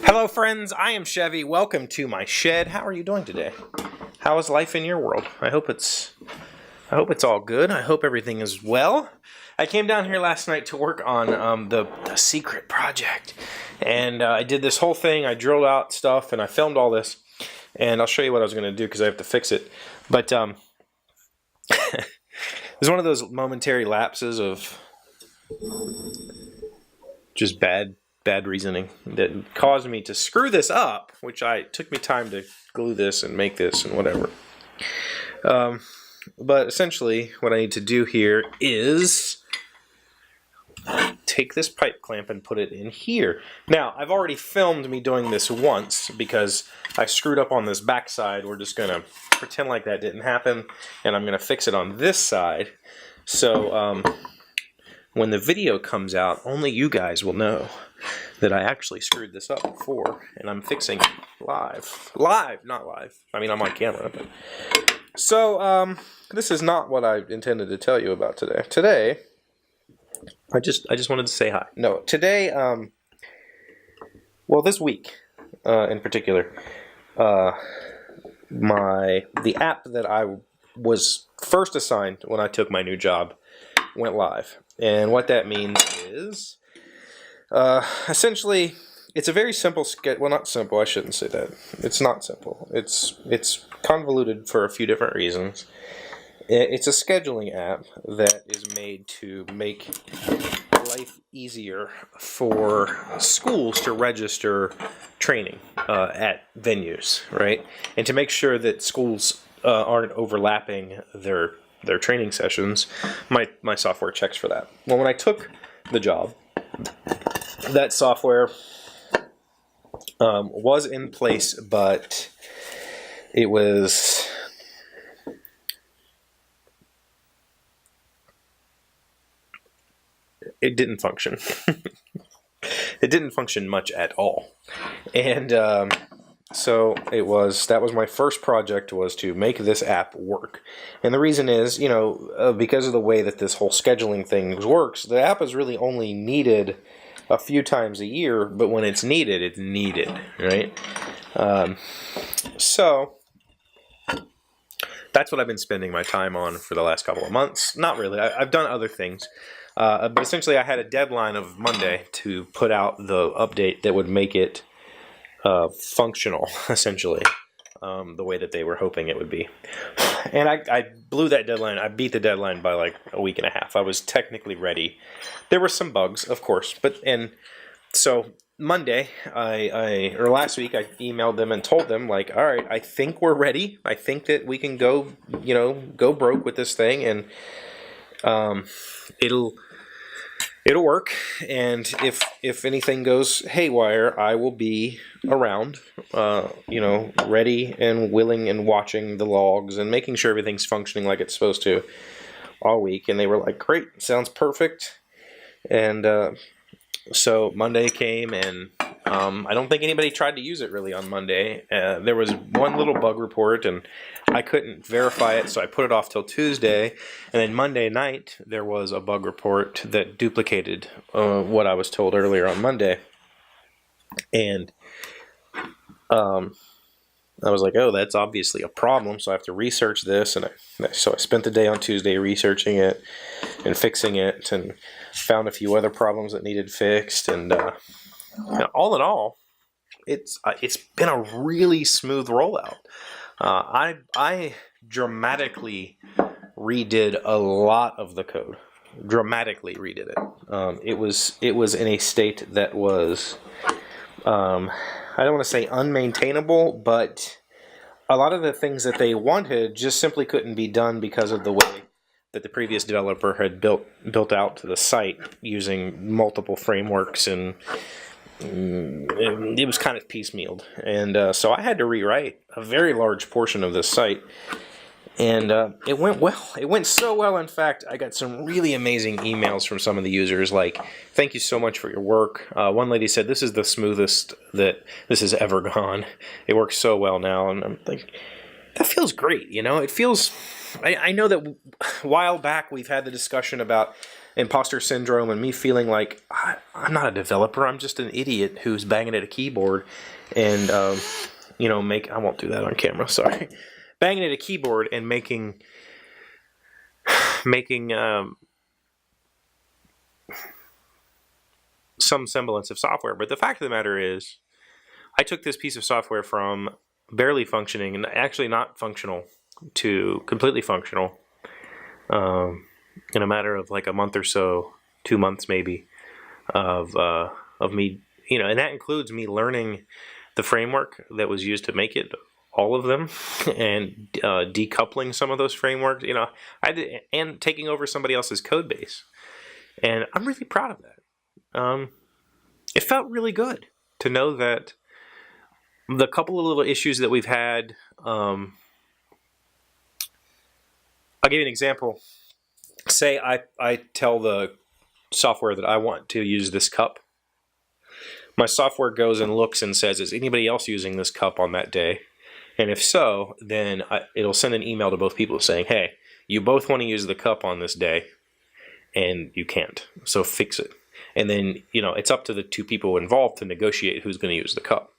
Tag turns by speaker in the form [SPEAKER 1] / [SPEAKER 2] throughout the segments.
[SPEAKER 1] Hello friends, I am Chevee. Welcome to my shed. How are you doing today? How is life in your world? I hope it's all good. I hope everything is well. I came down here last night to work on the secret project, and I did this whole thing. I drilled out stuff and I filmed all this, and I'll show you what I was going to do because I have to fix it. But it was one of those momentary lapses of just bad reasoning that caused me to screw this up, which took me time to glue this and make this and whatever. But essentially what I need to do here is take this pipe clamp and put it in here. Now, I've already filmed me doing this once because I screwed up on this back side. We're just gonna pretend like that didn't happen, and I'm gonna fix it on this side. So when the video comes out, only you guys will know that I actually screwed this up before, and I'm fixing it live. Not live. I mean, I'm on camera. But. So, this is not what I intended to tell you about today. Today, I just wanted to say hi. No, today, well, this week, in particular, the app that I was first assigned when I took my new job went live. And what that means is, essentially, it's a very simple well, not simple, I shouldn't say that. It's not simple. It's convoluted for a few different reasons. It's a scheduling app that is made to make life easier for schools to register training at venues, right? And to make sure that schools aren't overlapping their training sessions, my software checks for that. Well, when I took the job, that software was in place, but it didn't function. It didn't function much at all. And so that was my first project, was to make this app work. And the reason is, because of the way that this whole scheduling thing works, the app is really only needed a few times a year, but when it's needed, right? So that's what I've been spending my time on for the last couple of months. Not really. I've done other things. But essentially I had a deadline of Monday to put out the update that would make it functional, essentially, the way that they were hoping it would be. And I blew that deadline. I beat the deadline by like a week and a half. I was technically ready. There were some bugs, of course, and so Monday, or last week, I emailed them and told them, like, all right, I think we're ready. I think that we can go broke with this thing, and it'll work. And if anything goes haywire, I will be around, ready and willing and watching the logs and making sure everything's functioning like it's supposed to all week. And they were like, great, sounds perfect. And so Monday came, and I don't think anybody tried to use it really on Monday. There was one little bug report, and I couldn't verify it, so I put it off till Tuesday. And then Monday night, there was a bug report that duplicated what I was told earlier on Monday. And I was like, oh, that's obviously a problem, so I have to research this. And so I spent the day on Tuesday researching it and fixing it, and found a few other problems that needed fixed. And all in all, it's been a really smooth rollout. I dramatically redid a lot of the code. Dramatically redid it. It was in a state that was, I don't want to say unmaintainable, but a lot of the things that they wanted just simply couldn't be done because of the way that the previous developer had built out the site using multiple frameworks, and it was kind of piecemealed. And so I had to rewrite a very large portion of this site. And it went well. It went so well, in fact, I got some really amazing emails from some of the users, like, thank you so much for your work. One lady said, this is the smoothest that this has ever gone. It works so well now. And I'm like, that feels great. You know, it feels. I know that a while back we've had the discussion about imposter syndrome and me feeling like I'm not a developer. I'm just an idiot who's banging at a keyboard and you know, I won't do that on camera. Sorry, banging at a keyboard and making some semblance of software. But the fact of the matter is, I took this piece of software from barely functioning and actually not functional to completely functional in a matter of like a month or so, 2 months maybe, of me, you know, and that includes me learning the framework that was used to make it, all of them, and decoupling some of those frameworks, you know, and taking over somebody else's code base. And I'm really proud of that. It felt really good to know that the couple of little issues that we've had, I'll give you an example. Say I tell the software that I want to use this cup. My software goes and looks and says, is anybody else using this cup on that day? And if so, then it'll send an email to both people saying, hey, you both want to use the cup on this day, and you can't, so fix it. And then, you know, it's up to the two people involved to negotiate who's going to use the cup.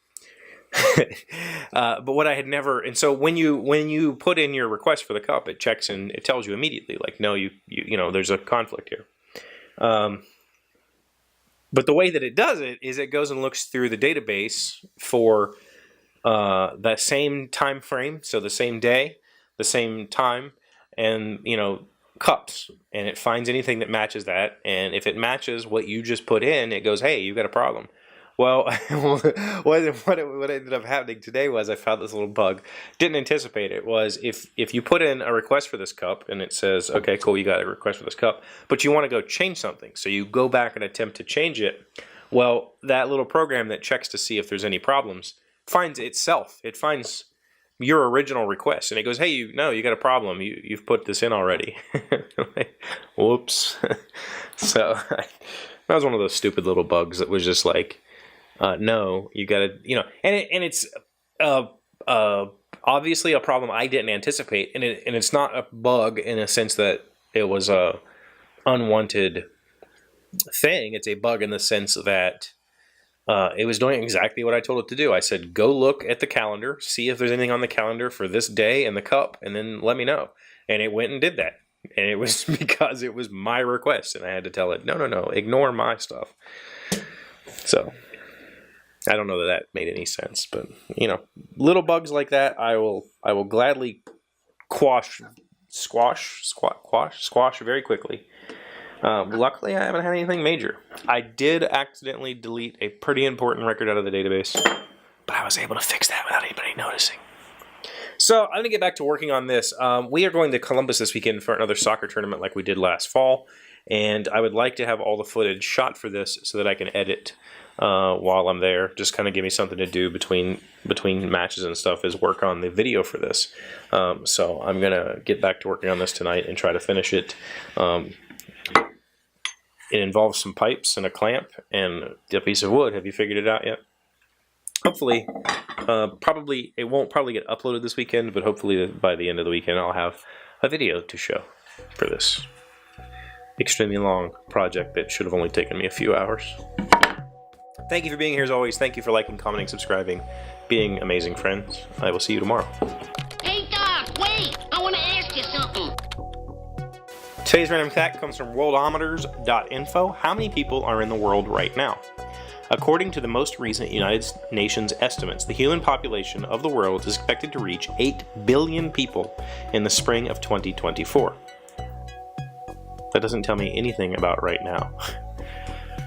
[SPEAKER 1] But what I had never, and so when you put in your request for the cup, it checks and it tells you immediately, like, no, you know, there's a conflict here. But the way that it does it is it goes and looks through the database for that same time frame, so the same day, the same time, and, you know, cups, and it finds anything that matches that, and if it matches what you just put in, it goes, hey, you got a problem. Well, what ended up happening today was I found this little bug. Didn't anticipate it. Was if you put in a request for this cup and it says, okay, cool, you got a request for this cup, but you want to go change something, so you go back and attempt to change it. Well, that little program that checks to see if there's any problems finds itself. It finds your original request, and it goes, hey, you got a problem. You've put this in already. Whoops. So that was one of those stupid little bugs that was just like, no, you gotta, you know, and it's obviously a problem I didn't anticipate, and it's not a bug in a sense that it was a unwanted thing. It's a bug in the sense that it was doing exactly what I told it to do. I said, go look at the calendar, see if there's anything on the calendar for this day and the cup, and then let me know. And it went and did that. And it was because it was my request, and I had to tell it, no, ignore my stuff. So I don't know that made any sense, but, you know, little bugs like that, I will gladly squash very quickly. Luckily, I haven't had anything major. I did accidentally delete a pretty important record out of the database, but I was able to fix that without anybody noticing. So I'm going to get back to working on this. We are going to Columbus this weekend for another soccer tournament like we did last fall, and I would like to have all the footage shot for this so that I can edit while I'm there. Just kind of give me something to do between matches and stuff, is work on the video for this. So I'm going to get back to working on this tonight and try to finish it. It involves some pipes and a clamp and a piece of wood. Have you figured it out yet? Hopefully, it won't get uploaded this weekend, but hopefully by the end of the weekend I'll have a video to show for this extremely long project that should have only taken me a few hours. Thank you for being here as always. Thank you for liking, commenting, subscribing, being amazing friends. I will see you tomorrow.
[SPEAKER 2] Hey Doc, wait! I want to ask you something.
[SPEAKER 1] Today's random fact comes from worldometers.info. How many people are in the world right now? According to the most recent United Nations estimates, the human population of the world is expected to reach 8 billion people in the spring of 2024. That doesn't tell me anything about right now.